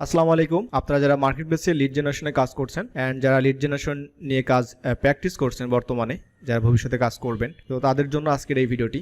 আসসালামু আলাইকুম। আপনারা যারা মার্কেট প্লেসে লিড জেনারেশনে কাজ করছেন এন্ড যারা লিড জেনারেশন নিয়ে কাজ প্র্যাকটিস করছেন বর্তমানে, যারা ভবিষ্যতে কাজ করবেন, তো তাদের জন্য আজকের এই ভিডিওটি।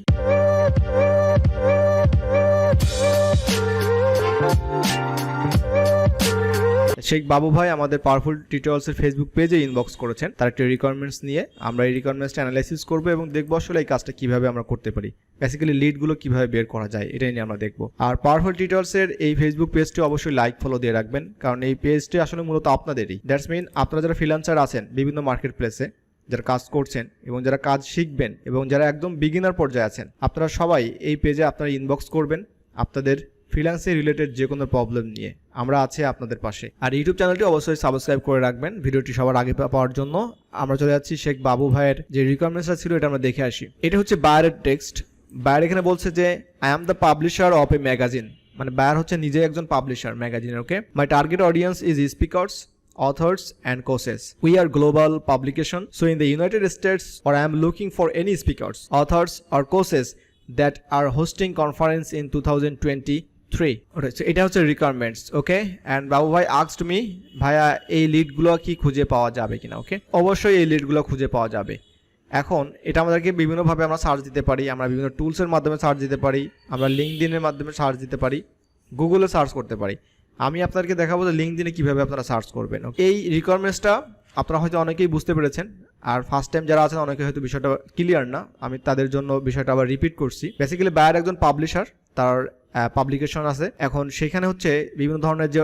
শেখ বাবু ভাই আমাদের পাওয়ারফুল টিউটোরিয়ালস এর ফেসবুক পেজে ইনবক্স করেছেন তার একটা রিকোয়ারমেন্টস নিয়ে। আমরা এই রিকোয়ারমেন্টসটা অ্যানালাইসিস করব এবং দেখব আসলে এই কাজটা কিভাবে আমরা করতে পারি, বেসিক্যালি লিডগুলো কিভাবে বের করা যায় এটাই নিয়ে আমরা দেখব। আর পাওয়ারফুল টিউটোরিয়ালস এর এই ফেসবুক পেজটি অবশ্যই লাইক ফলো দিয়ে রাখবেন, কারণ এই পেজটি আসলে মূলত আপনাদেরই। দ্যাটস মিন আপনারা যারা ফ্রিল্যান্সার আছেন বিভিন্ন মার্কেট প্লেসে, যারা কাজ করছেন এবং যারা কাজ শিখবেন এবং যারা একদম বিগিনার পর্যায়ে আছেন, আপনারা সবাই এই পেজে আপনারা ইনবক্স করবেন আপনাদের ফ্রিল্যান্সে রিলেটেড যে কোনো প্রবলেম নিয়ে। আমরা আছি আপনাদের পাশে। আর ইউটিউব চ্যানেলটি অবশ্যই সাবস্ক্রাইব করে রাখবেন ভিডিওটি সবার আগে পাওয়ার জন্য। আমরা চলে যাচ্ছি শেখ বাবু ভাইয়ের যে রিকোয়ারমেন্টসটা ছিল এটা আমরা দেখে আসি। এটা হচ্ছে বায়ারের টেক্সট। বায়ার এখানে বলছে যে I am the publisher of a magazine, মানে বায়ার হচ্ছে নিজে একজন পাবলিশার ম্যাগাজিনের। Okay, my target audience is speakers, authors and courses. We are global publication, so in the United States, or I am looking for any speakers, authors or courses that are hosting conference in 2023. Okay, so এটা হচ্ছে requirements. Okay, and বাবু ভাই asked me, ভাইয়া এই লিডগুলো কি খুঁজে পাওয়া যাবে কিনা। ওকে, অবশ্যই এই লিডগুলো খুঁজে পাওয়া যাবে। এখন এটা আমাদেরকে বিভিন্নভাবে আমরা সার্চ দিতে পারি, আমরা বিভিন্ন টুলসের মাধ্যমে সার্চ দিতে পারি, আমরা লিঙ্কডইনের মাধ্যমে সার্চ দিতে পারি, গুগলে সার্চ করতে পারি। আমি আপনাদেরকে দেখাবো যে লিঙ্কডইনে কিভাবে আপনারা সার্চ করবেন। এই রিকোয়ারমেন্টসটা আপনারা হয়তো অনেকেই বুঝতে পেরেছেন, আর ফার্স্ট টাইম যারা আছেন অনেকে হয়তো বিষয়টা ক্লিয়ার না, আমি তাদের জন্য বিষয়টা আবার রিপিট করছি। বেসিক্যালি বায়ার একজন পাবলিশার, তার পাবলিকেশন আছে। এখন সেখানে হচ্ছে বিভিন্ন ধরনের যে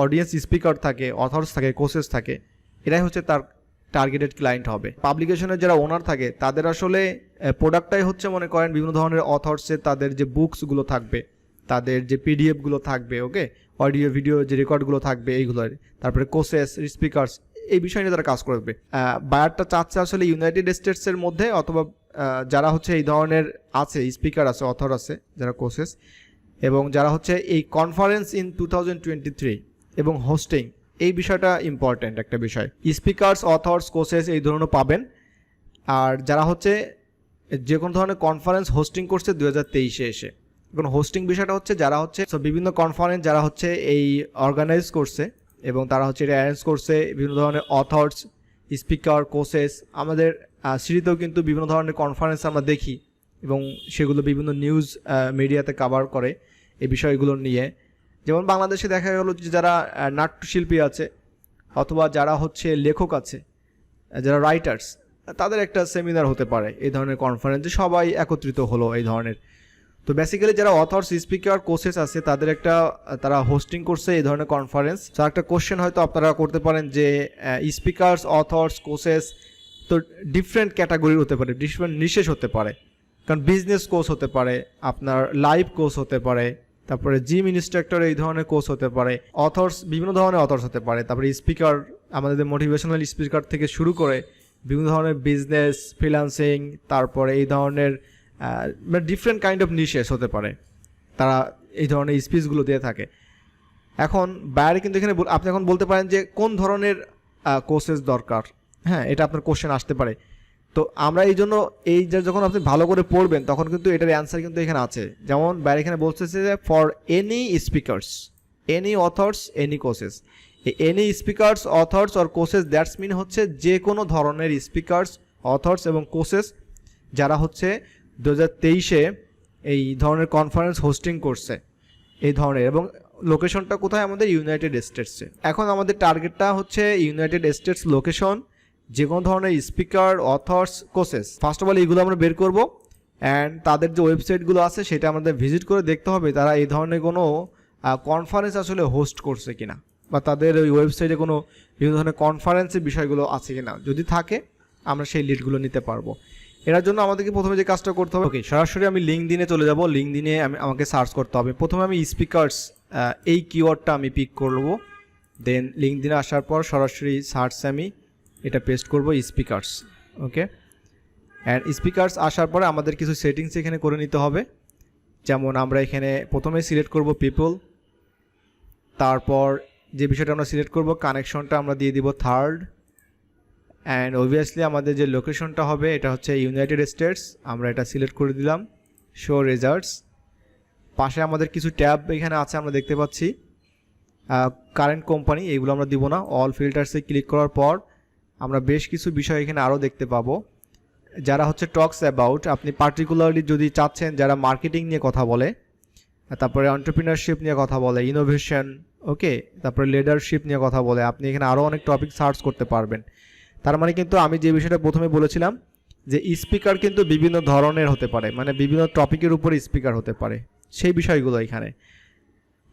অডিয়েন্স স্পিকার থাকে, অথর্স থাকে, কোর্সেস থাকে, এরাই হচ্ছে তার টার্গেটেড ক্লায়েন্ট হবে। পাবলিকেশনের যারা ওনার থাকে তাদের আসলে প্রোডাক্টটাই হচ্ছে মনে করেন বিভিন্ন ধরনের অথর্সের তাদের যে বুকসগুলো থাকবে, তাদের যে পিডিএফগুলো থাকবে, ওকে, অডিও ভিডিও যে রেকর্ডগুলো থাকবে এইগুলোর, তারপরে কোর্সেস, স্পিকার্স, এই বিষয় নিয়ে তারা কাজ করবে। বায়ারটা চাচ্ছে আসলে ইউনাইটেড স্টেটসের মধ্যে অথবা যারা হচ্ছে এই ধরনের আছে, স্পিকার আছে, অথর আছে, যারা কোর্সেস এবং যারা হচ্ছে এই কনফারেন্স ইন 2023 এবং হোস্টিং, এই বিষয়টা ইম্পর্ট্যান্ট একটা বিষয়। স্পিকার্স, অথর্স, কোর্সেস এই ধরনের পাবেন। আর যারা হচ্ছে যে কোনো ধরনের কনফারেন্স হোস্টিং করছে 2023-এ এসে, এখন হোস্টিং বিষয়টা হচ্ছে যারা হচ্ছে বিভিন্ন কনফারেন্স যারা হচ্ছে এই অর্গানাইজ করছে এবং তারা হচ্ছে এটা অ্যারেঞ্জ করছে, বিভিন্ন ধরনের অথর্স, স্পিকার, কোর্সেস। আমাদের সিটিতেও কিন্তু বিভিন্ন ধরনের কনফারেন্স আমরা দেখি এবং সেগুলো বিভিন্ন নিউজ মিডিয়াতে কভার করে এই বিষয়গুলো নিয়ে। যেমন বাংলাদেশে দেখা গেল যে যারা নাট্যশিল্পী আছে অথবা যারা হচ্ছে লেখক আছে, যারা রাইটার্স, তাদের একটা সেমিনার হতে পারে এই ধরনের কনফারেন্সে, সবাই একত্রিত হলো এই ধরনের। তো বেসিক্যালি যারা অথর্স, স্পিকার, কোর্সেস আছে তাদের একটা তারা হোস্টিং করছে এই ধরনের কনফারেন্স। তো একটা কোশ্চেন হয়তো আপনারা করতে পারেন যে স্পিকার্স, অথর্স, কোর্সেস তো ডিফারেন্ট ক্যাটাগরির হতে পারে, ডিফারেন্ট নিশেষ হতে পারে, কারণ বিজনেস কোর্স হতে পারে, আপনার লাইভ কোর্স হতে পারে, তারপরে জিম ইনস্ট্রাক্টর এই ধরনের কোর্স হতে পারে, অথর্স বিভিন্ন ধরনের অথর্স হতে পারে, তারপরে স্পিকার আমাদের মোটিভেশনাল স্পিকার থেকে শুরু করে বিভিন্ন ধরনের বিজনেস, ফ্রিল্যান্সিং, তারপরে এই ধরনের ডিফারেন্ট কাইন্ড অফ নিশেস হতে পারে, তারা এই ধরনের স্পিচগুলো দিয়ে থাকে। এখন বাইরে কিন্তু এখানে আপনি এখন বলতে পারেন যে কোন ধরনের কোর্সেস দরকার, হ্যাঁ, এটা আপনার কোশ্চেন আসতে পারে। তো আমরা এই জন্য এই যে যখন আপনি ভালো করে পড়বেন তখন কিন্তু এটার অ্যান্সার কিন্তু এখানে আছে। যেমন বাইরে এখানে বলতেছে যে for any speakers, any authors, any courses. Any speakers, authors or courses that's mean হচ্ছে যে কোনো ধরনের স্পিকার্স, অথর্স এবং কোর্সেস যারা হচ্ছে 2023-এ এই ধরনের কনফারেন্স হোস্টিং করছে এই ধরনের, এবং লোকেশনটা কোথায়, আমাদের ইউনাইটেড স্টেটসে। এখন আমাদের টার্গেটটা হচ্ছে ইউনাইটেড স্টেটস লোকেশন, যে কোনো ধরনের speaker, authors, courses. First of all এইগুলো আমরা বের করব অ্যান্ড তাদের যে ওয়েবসাইটগুলো আছে সেটা আমাদের ভিজিট করে দেখতে হবে তারা এই ধরনের কোনো কনফারেন্স আসলে হোস্ট করছে কিনা, বা তাদের ওই ওয়েবসাইটে কোনো বিভিন্ন ধরনের কনফারেন্সের বিষয়গুলো আছে কিনা। যদি থাকে আমরা সেই লিডগুলো নিতে পারবো। এটার জন্য আমাদেরকে প্রথমে যে কাজটা করতে হবে, ওকে, সরাসরি আমি লিঙ্কডইনে চলে যাব। লিঙ্কডইনে আমাকে সার্চ করতে হবে। প্রথমে আমি স্পিকার্স এই কিওয়ার্ডটা আমি পিক করব, দেন লিঙ্কডইনে আসার পর সরাসরি সার্চে আমি এটা পেস্ট করব স্পিকার্স। ওকে, অ্যান্ড স্পিকার্স আসার পরে আমাদের কিছু সেটিংস এখানে করে নিতে হবে। যেমন আমরা এখানে প্রথমে সিলেক্ট করব পিপল, তারপর যে বিষয়টা আমরা সিলেক্ট করব কানেকশনটা আমরা দিয়ে দিব থার্ড, অ্যান্ড অবভিয়াসলি আমাদের যে লোকেশনটা হবে এটা হচ্ছে ইউনাইটেড স্টেটস, আমরা এটা সিলেক্ট করে দিলাম। শো রেজাল্টস, পাশে আমাদের কিছু ট্যাব এখানে আছে আমরা দেখতে পাচ্ছি। কারেন্ট কোম্পানি, এগুলো আমরা দিব না। অল ফিল্টার্সে ক্লিক করার পর আমরা বেশ কিছু বিষয় এখানে আরও দেখতে পাবো, যারা হচ্ছে টক্স অ্যাবাউট, আপনি পার্টিকুলারলি যদি চাচ্ছেন যারা মার্কেটিং নিয়ে কথা বলে, তারপরে এন্টারপ্রিনারশিপ নিয়ে কথা বলে, ইনোভেশন, ওকে, তারপরে লিডারশিপ নিয়ে কথা বলে, আপনি এখানে আরও অনেক টপিক সার্চ করতে পারবেন। তার মানে কিন্তু আমি যে বিষয়টা প্রথমে বলেছিলাম যে স্পিকার কিন্তু বিভিন্ন ধরনের হতে পারে, মানে বিভিন্ন টপিকের উপরে স্পিকার হতে পারে, সেই বিষয়গুলো এখানে।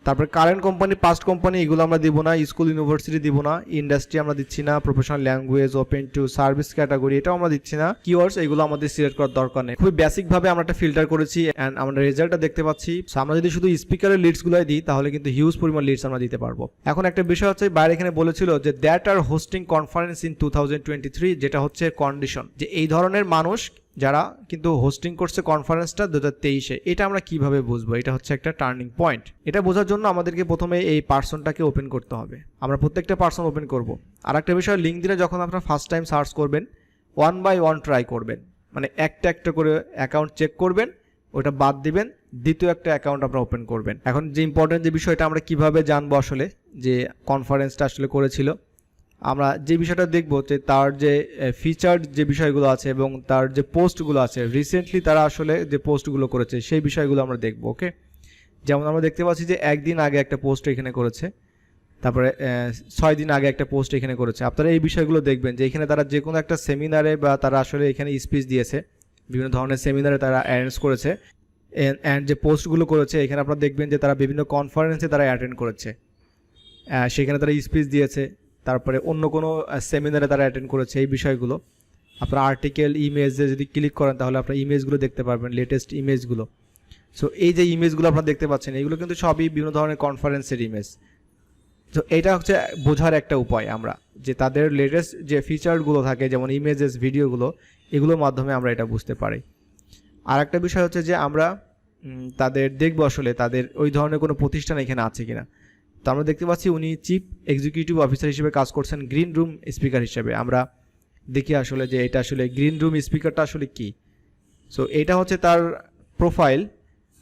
তারপরে কারেন্ট কোম্পানি, পাস্ট কোম্পানি, এগুলো আমরা দিব না। স্কুল ইউনিভার্সিটি দিব না, ইন্ডাস্ট্রি আমরা দিচ্ছি না, professional language, open to service category, এটাও আমরা দিচ্ছি না। কিওয়ার্ডস এগুলো আমাদের সিলেক্ট করার দরকার নেই। খুবই বেসিকভাবে আমরা একটা ফিল্টার করেছি অ্যান্ড আমরা রেজাল্টটা দেখতে পাচ্ছি। আমরা যদি শুধু স্পিকারের লিডসগুলোই দিই তাহলে কিন্তু হিউজ পরিমাণ লিডস আমরা দিতে পারবো। এখন একটা বিষয় হচ্ছে, বাইরে এখানে বলেছিল যে that are hosting conference in 2023, যেটা হচ্ছে কন্ডিশন, যে এই ধরনের মানুষ যারা কিন্তু হোস্টিং করছে কনফারেন্সটা 2023-এ, এটা আমরা কিভাবে বুঝবো? এটা হচ্ছে একটা টার্নিং পয়েন্ট। এটা বোঝার জন্য আমাদেরকে প্রথমে এই পার্সনটাকে ওপেন করতে হবে। আমরা প্রত্যেকটা পার্সন ওপেন করব। আর একটা বিষয়, লিঙ্কডিনে যখন আপনারা ফার্স্ট টাইম সার্চ করবেন, 1 বাই 1 ট্রাই করবেন, মানে একটা একটা করে অ্যাকাউন্ট চেক করবেন, ওটা বাদ দিবেন, দ্বিতীয় একটা অ্যাকাউন্ট আপনারা ওপেন করবেন। এখন যে ইম্পর্টেন্ট যে বিষয়টা, আমরা কিভাবে জানবো আসলে যে কনফারেন্সটা আসলে করেছিল, আমরা যে বিষয়টা দেখব যে তার যে ফিচার্ড যে বিষয়গুলো আছে এবং তার যে পোস্টগুলো আছে, রিসেন্টলি তারা আসলে যে পোস্টগুলো করেছে সেই বিষয়গুলো আমরা দেখব। ওকে, যেমন আমরা দেখতে পাচ্ছি যে একদিন আগে একটা পোস্ট এখানে করেছে, তারপরে 6 দিন আগে একটা পোস্ট এখানে করেছে। আপনারা এই বিষয়গুলো দেখবেন যে এখানে তারা যে কোনো একটা সেমিনারে বা তারা আসলে এখানে স্পিচ দিয়েছে, বিভিন্ন ধরনের সেমিনারে তারা অ্যারেঞ্জ করেছে, অ্যান্ড যে পোস্টগুলো করেছে এখানে আপনারা দেখবেন যে তারা বিভিন্ন কনফারেন্সে তারা অ্যাটেন্ড করেছে, সেখানে তারা স্পিচ দিয়েছে, তারপরে অন্য কোনো সেমিনারে তারা অ্যাটেন্ড করেছে। এই বিষয়গুলো আপনার আর্টিকেল, ইমেজে যদি ক্লিক করেন তাহলে আপনার ইমেজগুলো দেখতে পারবেন, লেটেস্ট ইমেজগুলো। সো এই যে ইমেজগুলো আপনারা দেখতে পাচ্ছেন, এগুলো কিন্তু সবই বিভিন্ন ধরনের কনফারেন্সের ইমেজ। তো এটা হচ্ছে বোঝার একটা উপায় আমরা, যে তাদের লেটেস্ট যে ফিচারগুলো থাকে যেমন ইমেজেস, ভিডিওগুলো, এগুলোর মাধ্যমে আমরা এটা বুঝতে পারি। আর একটা বিষয় হচ্ছে যে আমরা তাদের দেখবো আসলে তাদের ওই ধরনের কোনো প্রতিষ্ঠান এখানে আছে কিনা। তো আমরা দেখতে পাচ্ছি উনি চিফ এক্সিকিউটিভ অফিসার হিসেবে কাজ করছেন, গ্রিন রুম স্পিকার হিসেবে। আমরা দেখি আসলে যে এটা আসলে গ্রিন রুম স্পিকারটা আসলে কি। সো এটা হচ্ছে তার প্রোফাইল,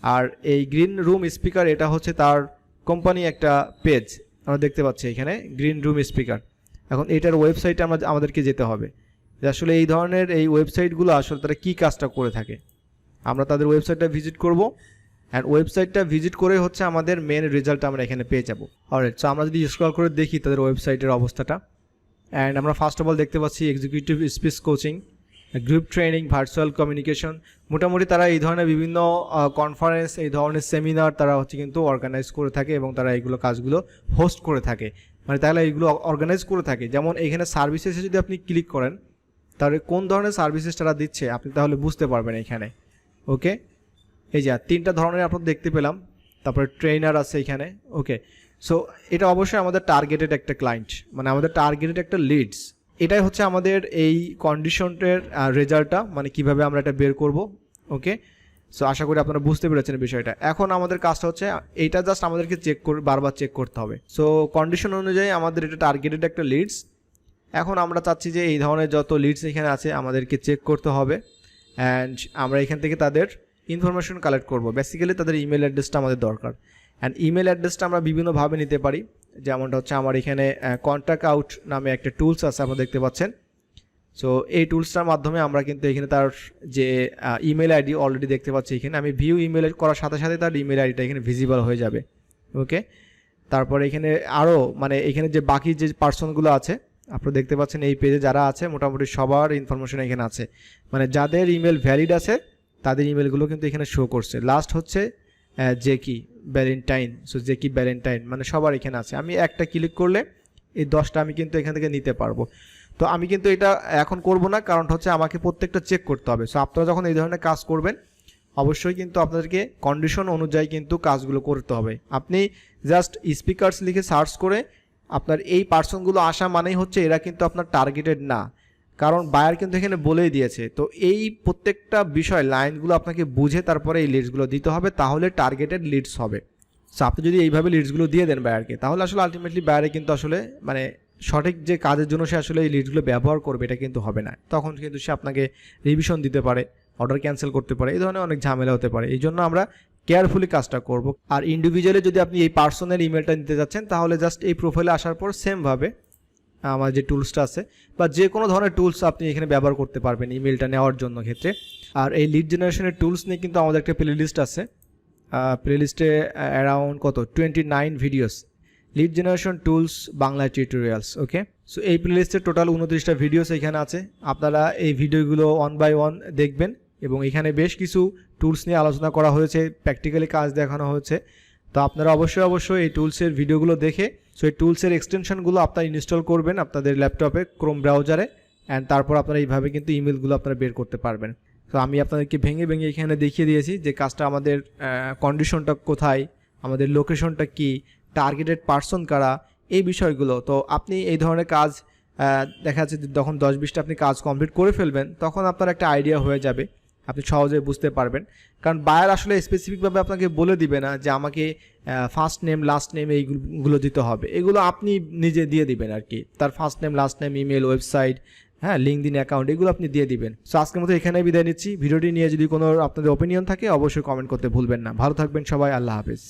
আর এই গ্রিন রুম স্পিকার এটা হচ্ছে তার কোম্পানি একটা পেজ আমরা দেখতে পাচ্ছি এখানে, গ্রিন রুম স্পিকার। এখন এটার ওয়েবসাইটে আমাদেরকে যেতে হবে যে আসলে এই ধরনের এই ওয়েবসাইটগুলো আসলে তারা কী কাজটা করে থাকে। আমরা তাদের ওয়েবসাইটটা ভিজিট করব, অ্যান্ড ওয়েবসাইটটা ভিজিট করে হচ্ছে আমাদের মেন রেজাল্ট আমরা এখানে পেয়ে যাবো। অলরাইট, সো আমরা যদি স্ক্রল করে দেখি তাদের ওয়েবসাইটের অবস্থাটা, অ্যান্ড আমরা ফার্স্ট অফ অল দেখতে পাচ্ছি executive speech coaching, group training, virtual communication. মোটামুটি তারা এই ধরনের বিভিন্ন কনফারেন্স, এই ধরনের সেমিনার তারা হচ্ছে কিন্তু অর্গানাইজ করে থাকে এবং তারা এইগুলো কাজগুলো হোস্ট করে থাকে, মানে তাহলে এইগুলো অর্গানাইজ করে থাকে। যেমন এখানে সার্ভিসেসে যদি আপনি ক্লিক করেন তাহলে কোন ধরনের সার্ভিসেস তারা দিচ্ছে আপনি তাহলে বুঝতে পারবেন এখানে। ওকে, এই যে 3টা ধরনের আপনারা দেখতে পেলাম, তারপরে ট্রেনার আছে এখানে। ওকে, সো এটা অবশ্যই আমাদের টার্গেটেড একটা ক্লায়েন্ট, মানে আমাদের টার্গেটেড একটা লিডস। এটাই হচ্ছে আমাদের এই কন্ডিশনের রেজাল্টটা, মানে কিভাবে আমরা এটা বের করব। ওকে, সো আশা করি আপনারা বুঝতে পেরেছেন বিষয়টা। এখন আমাদের কাজটা হচ্ছে এইটা জাস্ট আমাদেরকে বারবার চেক করতে হবে। সো কন্ডিশন অনুযায়ী আমাদের এটা টার্গেটেড একটা লিডস। এখন আমরা চাচ্ছি যে এই ধরনের যত লিডস এখানে আছে আমাদেরকে চেক করতে হবে, অ্যান্ড আমরা এখান থেকে তাদের ইনফরমেশন কালেক্ট করব। বেসিক্যালি তাদের ইমেল অ্যাড্রেসটা আমাদের দরকার, অ্যান্ড ইমেল অ্যাড্রেসটা আমরা বিভিন্নভাবে নিতে পারি। যেমনটা হচ্ছে আমার এখানে কন্ট্যাক্ট আউট নামে একটা টুলস আছে, আপনারা দেখতে পাচ্ছেন। সো এই টুলসটার মাধ্যমে আমরা কিন্তু এখানে তার যে ইমেল আইডি অলরেডি দেখতে পাচ্ছি এখানে, আমি ভিউ ইমেল করার সাথে সাথে তার ইমেল আইডিটা এখানে ভিজিবল হয়ে যাবে। ওকে, তারপরে এখানে আরও মানে এখানে যে বাকি যে পার্সনগুলো আছে আপনারা দেখতে পাচ্ছেন এই পেজে যারা আছে মোটামুটি সবার ইনফরমেশন এখানে আছে, মানে যাদের ইমেল ভ্যালিড আছে তাদের ইমেলগুলো কিন্তু এখানে শো করছে। লাস্ট হচ্ছে Jackie Valentine, so Jackie Valentine মানে সবার এখানে আছে। আমি একটা ক্লিক করলে এই 10টা আমি কিন্তু এখান থেকে নিতে পারবো। তো আমি কিন্তু এটা এখন করব না, কারণ হচ্ছে আমাকে প্রত্যেকটা চেক করতে হবে। সো আপনারা যখন এই ধরনের কাজ করবেন অবশ্যই কিন্তু আপনাদেরকে কন্ডিশন অনুযায়ী কিন্তু কাজগুলো করতে হবে। আপনি জাস্ট স্পিকার্স লিখে সার্চ করে আপনার এই পার্সনগুলো আসা মানেই হচ্ছে এরা কিন্তু আপনার টার্গেটেড না, কারণ বায়ার কিন্তু এখানে বলেই দিয়েছে। তো এই প্রত্যেকটা বিষয় লাইনগুলো আপনাকে বুঝে তারপরে এই লিডসগুলো দিতে হবে, তাহলে টার্গেটেড লিডস হবে। সো আপনি যদি এইভাবে লিডসগুলো দিয়ে দেন বায়ারকে, তাহলে আসলে আলটিমেটলি বায়ারে কিন্তু আসলে মানে সঠিক যে কাজের জন্য সে আসলে এই লিডসগুলো ব্যবহার করবে এটা কিন্তু হবে না। তখন কিন্তু সে আপনাকে রিভিশন দিতে পারে, অর্ডার ক্যান্সেল করতে পারে, এই ধরনের অনেক ঝামেলা হতে পারে। এই জন্য আমরা কেয়ারফুলি কাজটা করব। আর ইন্ডিভিজুয়ালি যদি আপনি এই পার্সোনাল ইমেলটা নিতে যাচ্ছেন তাহলে জাস্ট এই প্রোফাইলে আসার পর সেমভাবে আমার যে টুলসটা আছে বা যে কোনো ধরনের টুলস আপনি এখানে ব্যবহার করতে পারবেন ইমেলটা নেওয়ার জন্য ক্ষেত্রে। আর এই লিড জেনারেশনের টুলস নিয়ে কিন্তু আমাদের একটা প্লেলিস্ট আছে, প্লেলিস্টে around 29 videos, lead generation tools Bangla tutorials. Okay, so এই প্লেলিস্টে টোটাল 29টা ভিডিওস এখানে আছে। আপনারা এই ভিডিওগুলো 1 বাই 1 দেখবেন এবং এখানে বেশ কিছু টুলস নিয়ে আলোচনা করা হয়েছে, প্র্যাকটিক্যালি কাজ দেখানো হয়েছে। তো আপনারা অবশ্যই এই টুলসের ভিডিওগুলো দেখে সো এই টুলসের এক্সটেনশনগুলো আপনারা ইনস্টল করবেন আপনাদের ল্যাপটপে ক্রোম ব্রাউজারে, অ্যান্ড তারপর আপনারা এইভাবে কিন্তু ইমেলগুলো আপনারা বের করতে পারবেন। তো আমি আপনাদেরকে ভেঙে এখানে দেখিয়ে দিয়েছি যে কাজটা আমাদের কন্ডিশনটা কোথায়, আমাদের লোকেশনটা কি, টার্গেটেড পার্সন কারা, এই বিষয়গুলো। তো আপনি এই ধরনের কাজ দেখা যাচ্ছে যখন 10-20টা আপনি কাজ কমপ্লিট করে ফেলবেন তখন আপনার একটা আইডিয়া হয়ে যাবে, আপনি সহজে বুঝতে পারবেন। কারণ বায়ার আসলে স্পেসিফিকভাবে আপনাকে বলে দিবে না যে আমাকে ফার্স্ট নেম লাস্ট নেম এইগুলো দিতে হবে, এগুলো আপনি নিজে দিয়ে দিবেন আর কি। তার first name last name email website, হ্যাঁ লিঙ্কডিন অ্যাকাউন্ট, এগুলো আপনি দিয়ে দিবেন। সো আজকের মতো এখানে বিদায় নিচ্ছি। ভিডিওটি নিয়ে যদি কোনো আপনাদের ওপিনিয়ন থাকে অবশ্যই কমেন্ট করতে ভুলবেন না। ভালো থাকবেন সবাই, আল্লাহ হাফেজ।